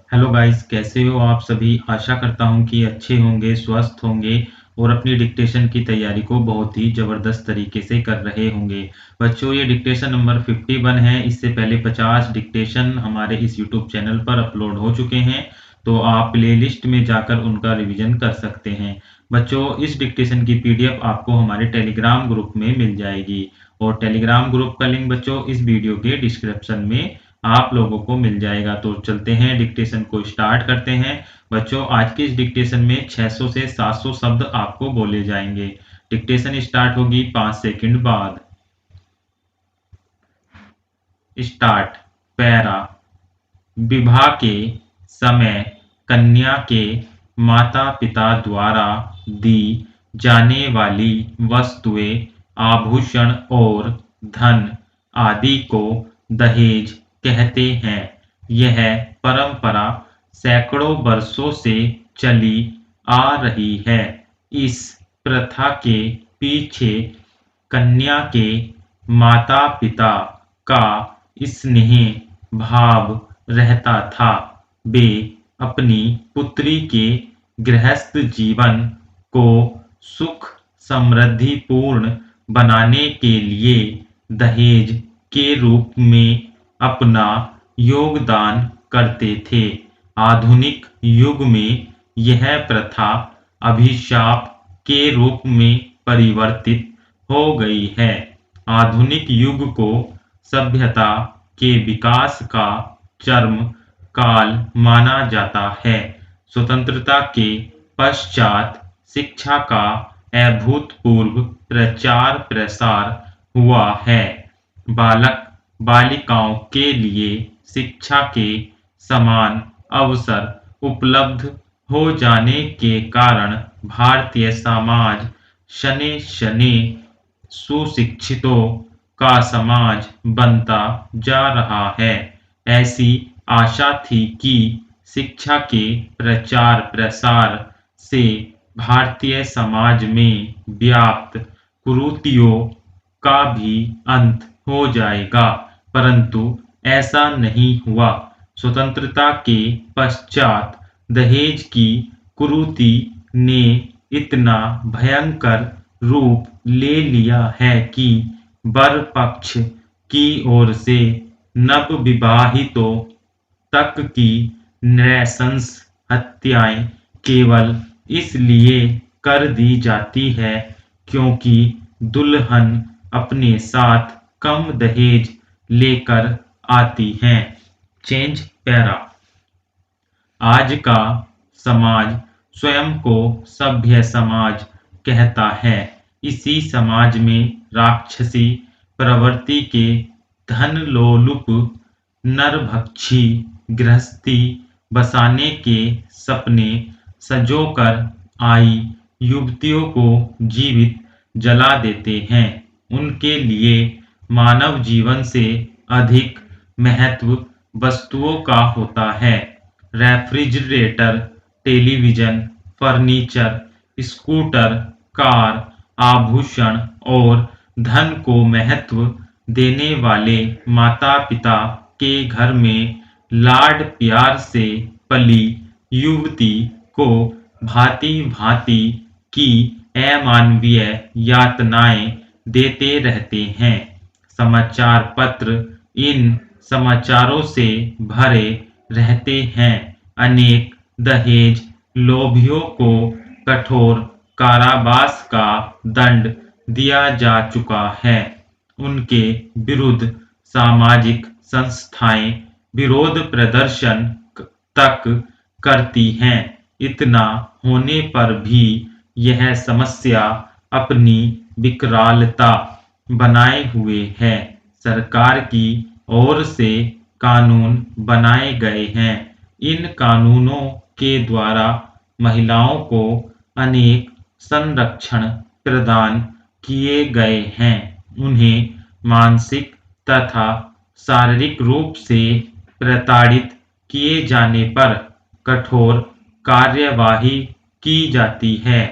Hello guys, कैसे हो आप सभी। आशा करता हूं कि अच्छे होंगे, स्वस्थ होंगे और अपनी डिक्टेशन की तैयारी को बहुत ही ज़बरदस्त तरीके से कर रहे होंगे। बच्चों, ये डिक्टेशन नंबर 51 है। इससे पहले 50 डिक्टेशन हमारे इस यूट्यूब चैनल पर अपलोड हो चुके हैं, तो आप प्लेलिस्ट में जाकर उनका रिवीजन कर सकते हैं। बच्चों, इस डिक्टेशन की पीडीएफ आपको हमारे टेलीग्राम ग्रुप में मिल जाएगी और टेलीग्राम ग्रुप का लिंक बच्चों इस वीडियो के डिस्क्रिप्शन में आप लोगों को मिल जाएगा। तो चलते हैं, डिक्टेशन को स्टार्ट करते हैं। बच्चों, आज के इस डिक्टेशन में 600 से 700 शब्द आपको बोले जाएंगे। डिक्टेशन स्टार्ट होगी 5 सेकंड बाद। स्टार्ट। पैरा। विवाह के समय कन्या के माता पिता द्वारा दी जाने वाली वस्तुएं, आभूषण और धन आदि को दहेज कहते हैं। यह परंपरा सैकड़ों वर्षों से चली आ रही है। इस प्रथा के पीछे कन्या के माता पिता का स्नेह भाव रहता था। वे अपनी पुत्री के गृहस्थ जीवन को सुख समृद्धि पूर्ण बनाने के लिए दहेज के रूप में अपना योगदान करते थे। आधुनिक युग में यह प्रथा अभिशाप के रूप में परिवर्तित हो गई है। आधुनिक युग को सभ्यता के विकास का चरम काल माना जाता है। स्वतंत्रता के पश्चात शिक्षा का अभूतपूर्व प्रचार प्रसार हुआ है। बालक बालिकाओं के लिए शिक्षा के समान अवसर उपलब्ध हो जाने के कारण भारतीय समाज शने शने सुशिक्षितों का समाज बनता जा रहा है। ऐसी आशा थी कि शिक्षा के प्रचार प्रसार से भारतीय समाज में व्याप्त कुरीतियों का भी अंत हो जाएगा, परंतु ऐसा नहीं हुआ। स्वतंत्रता के पश्चात दहेज की कुरीति ने इतना भयंकर रूप ले लिया है कि वर पक्ष की ओर से नवविवाहितों तक की नृशंस हत्याएं केवल इसलिए कर दी जाती है क्योंकि दुल्हन अपने साथ कम दहेज लेकर आती हैं। Change para. आज का समाज स्वयं को सभ्य समाज कहता है। इसी समाज में राक्षसी प्रवृत्ति के धन लोलुप नरभक्षी गृहस्थी बसाने के सपने संजोकर आई युवतियों को जीवित जला देते हैं। उनके लिए मानव जीवन से अधिक महत्व वस्तुओं का होता है। Refrigerator, television, furniture, scooter, car, आभूषण और धन को महत्व देने वाले माता पिता के घर में लाड प्यार से पली युवती को भांति भांति की अमानवीय यातनाएं देते रहते हैं। समाचार पत्र इन समाचारों से भरे रहते हैं। अनेक दहेज लोभियों को कठोर कारावास का दंड दिया जा चुका है। उनके विरुद्ध सामाजिक संस्थाएं विरोध प्रदर्शन तक करती हैं। इतना होने पर भी यह समस्या अपनी विकरालता बनाए हुए है। सरकार की ओर से कानून बनाए गए हैं। इन कानूनों के द्वारा महिलाओं को अनेक संरक्षण प्रदान किए गए हैं। उन्हें मानसिक तथा शारीरिक रूप से प्रताड़ित किए जाने पर कठोर कार्यवाही की जाती है।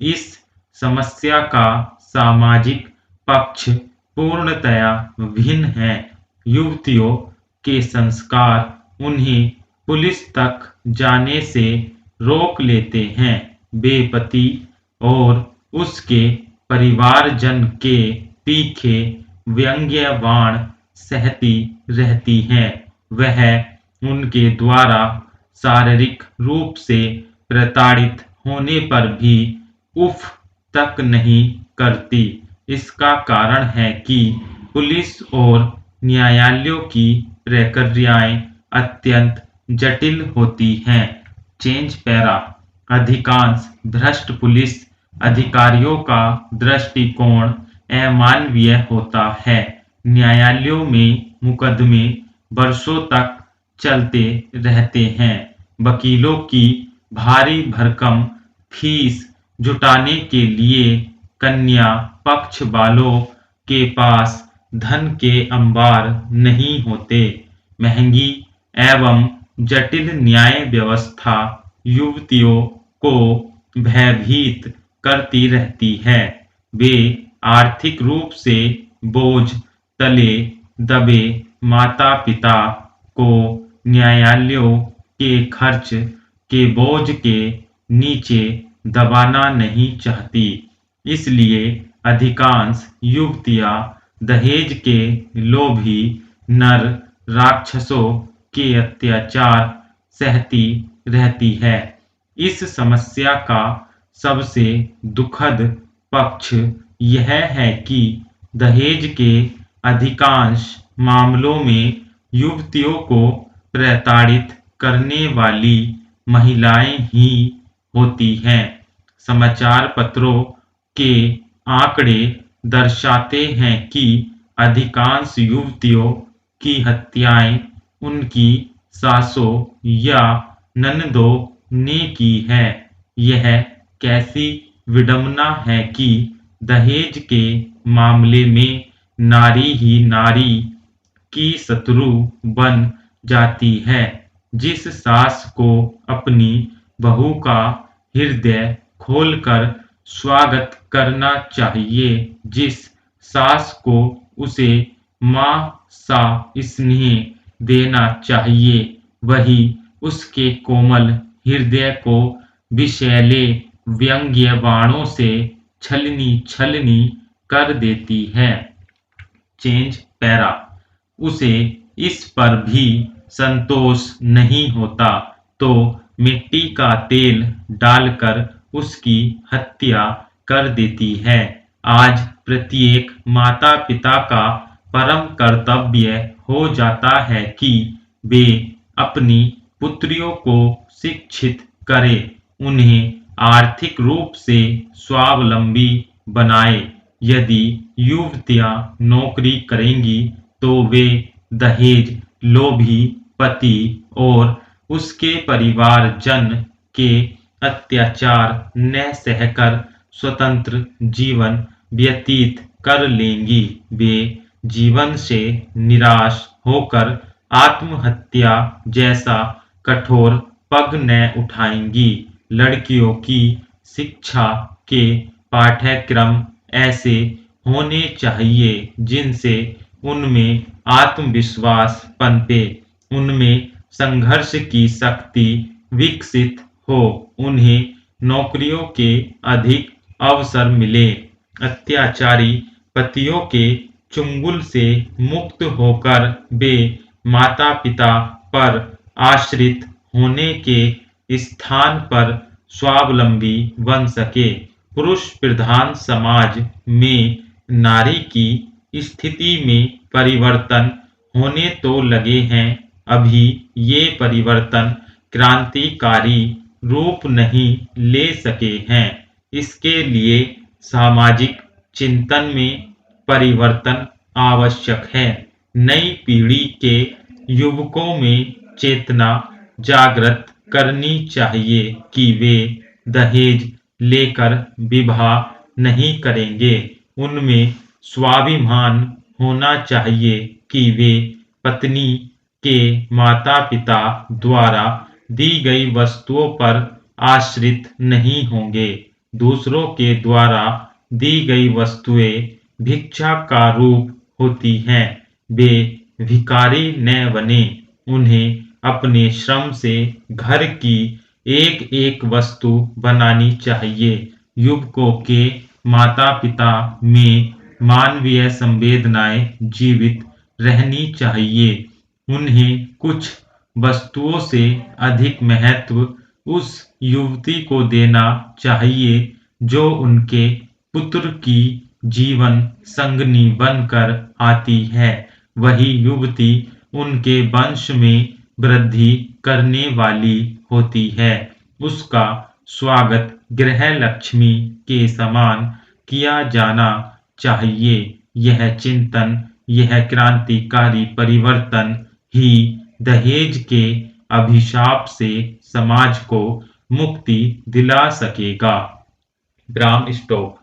इस समस्या का सामाजिक पक्ष पूर्णतया भिन्न है। युवतियों के संस्कार उन्हें पुलिस तक जाने से रोक लेते हैं। बेपति और उसके परिवारजन के तीखे व्यंग्यवाण सहती रहती हैं। वह उनके द्वारा शारीरिक रूप से प्रताड़ित होने पर भी उफ तक नहीं करती। इसका कारण है कि पुलिस और न्यायालयों की प्रक्रियाएं अत्यंत जटिल होती हैं। Change para. अधिकांश भ्रष्ट पुलिस अधिकारियों का दृष्टिकोण अमानवीय होता है। न्यायालयों में मुकदमे वर्षों तक चलते रहते हैं। वकीलों की भारी भरकम फीस जुटाने के लिए कन्या पक्ष वालों के पास धन के अंबार नहीं होते। महंगी एवं जटिल न्याय व्यवस्था युवतियों को भयभीत करती रहती है। वे आर्थिक रूप से बोझ तले दबे माता-पिता को न्यायालयों के खर्च के बोझ के नीचे दबाना नहीं चाहती। इसलिए अधिकांश युवतियां दहेज के लोभी नर राक्षसों के अत्याचार सहती रहती है। इस समस्या का सबसे दुखद पक्ष यह है कि दहेज के अधिकांश मामलों में युवतियों को प्रताड़ित करने वाली महिलाएं ही होती हैं। समाचार पत्रों के आंकड़े दर्शाते हैं कि अधिकांश युवतियों की हत्याएं उनकी सासों या ननदों ने की है। यह कैसी विडंबना है कि दहेज के मामले में नारी ही नारी की शत्रु बन जाती है। जिस सास को अपनी बहू का हृदय खोलकर स्वागत करना चाहिए, जिस सास को उसे मां सा स्नेह देना चाहिए, वही उसके कोमल हृदय को विषैले व्यंग्यवाणों से छलनी कर देती है। Change para. उसे इस पर भी संतोष नहीं होता तो मिट्टी का तेल डालकर उसकी हत्या कर देती है। आज प्रत्येक माता पिता का परम कर्तव्य हो जाता है कि वे अपनी पुत्रियों को शिक्षित करें, उन्हें आर्थिक रूप से स्वावलंबी बनाए। यदि युवतियां नौकरी करेंगी तो वे दहेज लोभी पति और उसके परिवारजन के अत्याचार न सहकर स्वतंत्र जीवन व्यतीत कर लेंगी। वे जीवन से निराश होकर आत्महत्या जैसा कठोर पग न उठाएंगी। लड़कियों की शिक्षा के पाठ्यक्रम ऐसे होने चाहिए जिनसे उनमें आत्मविश्वास पनपे, उनमें संघर्ष की शक्ति विकसित हो, उन्हें नौकरियों के अधिक अवसर मिले। अत्याचारी पतियों के चुंगल से मुक्त होकर वे माता पिता पर आश्रित होने के स्थान पर स्वावलंबी बन सके। पुरुष प्रधान समाज में नारी की स्थिति में परिवर्तन होने तो लगे हैं, अभी ये परिवर्तन क्रांतिकारी रूप नहीं ले सके हैं। इसके लिए सामाजिक चिंतन में परिवर्तन आवश्यक है। नई पीढ़ी के युवकों में चेतना जागृत करनी चाहिए कि वे दहेज लेकर विवाह नहीं करेंगे। उनमें स्वाभिमान होना चाहिए कि वे पत्नी के माता पिता द्वारा दी गई वस्तुओं पर आश्रित नहीं होंगे। दूसरों के द्वारा दी गई वस्तुएं भिक्षा का रूप होती हैं। वे भिखारी न बने, उन्हें अपने श्रम से घर की एक एक वस्तु बनानी चाहिए। युवकों के माता पिता में मानवीय संवेदनाएं जीवित रहनी चाहिए। उन्हें कुछ वस्तुओं से अधिक महत्व उस युवती को देना चाहिए जो उनके पुत्र की जीवन संगनी बनकर आती है। वही युवती उनके वंश में वृद्धि करने वाली होती है। उसका स्वागत गृह लक्ष्मी के समान किया जाना चाहिए। यह चिंतन, यह क्रांतिकारी परिवर्तन ही दहेज के अभिशाप से समाज को मुक्ति दिला सकेगा। ग्राम स्टोक।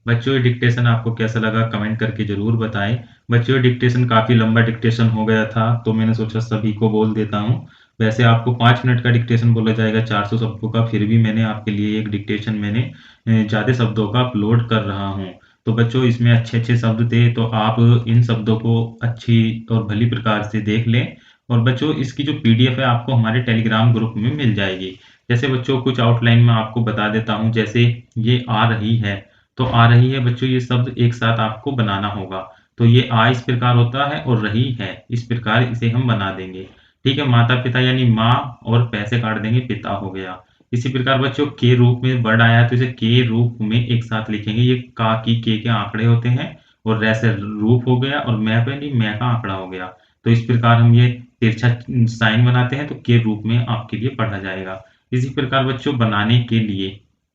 बच्चों ये डिक्टेशन आपको कैसा लगा कमेंट करके जरूर बताएं। बच्चों ये डिक्टेशन काफी लंबा डिक्टेशन हो गया था तो मैंने सोचा सभी को बोल देता हूँ। वैसे आपको 5 मिनट का डिक्टेशन बोला जाएगा 400 शब्दों का, फिर भी मैंने आपके लिए एक डिक्टेशन मैंने ज़्यादा शब्दों का अपलोड कर रहा हूँ। तो बच्चों इसमें अच्छे अच्छे शब्द थे तो आप इन शब्दों को अच्छी और भली प्रकार से देख लें। और बच्चों इसकी जो पीडीएफ है आपको हमारे टेलीग्राम ग्रुप में मिल जाएगी। जैसे बच्चों कुछ आउटलाइन में आपको बता देता हूँ, जैसे ये आ रही है तो आ रही है बच्चों ये शब्द एक साथ आपको बनाना होगा। तो ये आ इस प्रकार होता है और रही है इस प्रकार, इसे हम बना देंगे। ठीक है, माता पिता यानी माँ और पैसे काट देंगे पिता हो गया। इसी प्रकार बच्चों के रूप में वर्ड आया तो इसे के रूप में एक साथ लिखेंगे। ये का की के आंकड़े होते हैं और रै से रूप हो गया और मैं पे नहीं मैं का आंकड़ा हो गया। तो इस प्रकार हम ये तिरछा साइन बनाते हैं तो के रूप में आपके लिए पढ़ा जाएगा। इसी प्रकार बच्चों बनाने के लिए,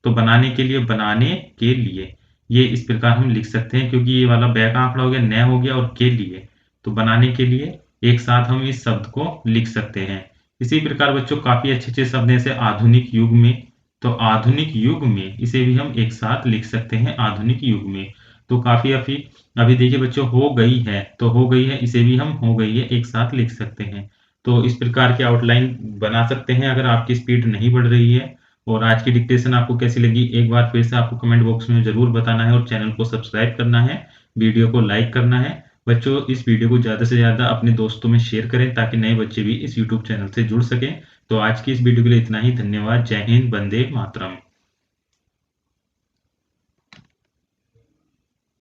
तो बनाने के लिए ये इस प्रकार हम लिख सकते हैं क्योंकि ये वाला बै का आंकड़ा हो गया, न हो गया और के लिए, तो बनाने के लिए एक साथ हम इस शब्द को लिख सकते हैं। इसी प्रकार बच्चों काफी अच्छे अच्छे शब्द हैं जैसे आधुनिक युग में, तो आधुनिक युग में इसे भी हम एक साथ लिख सकते हैं आधुनिक युग में। तो काफी अभी अभी देखिए बच्चों हो गई है, तो हो गई है इसे भी हम हो गई है एक साथ लिख सकते हैं। तो इस प्रकार की आउटलाइन बना सकते हैं अगर आपकी स्पीड नहीं बढ़ रही है। और आज की डिक्टेशन आपको कैसी लगी एक बार फिर से आपको कमेंट बॉक्स में जरूर बताना है और चैनल को सब्सक्राइब करना है, वीडियो को लाइक करना है। बच्चों इस वीडियो को ज़्यादा से ज़्यादा अपने दोस्तों में शेयर करें ताकि नए बच्चे भी इस यूट्यूब चैनल से जुड़ सकें। तो आज की इस वीडियो के लिए इतना ही। धन्यवाद। जय हिंद। वंदे मातरम।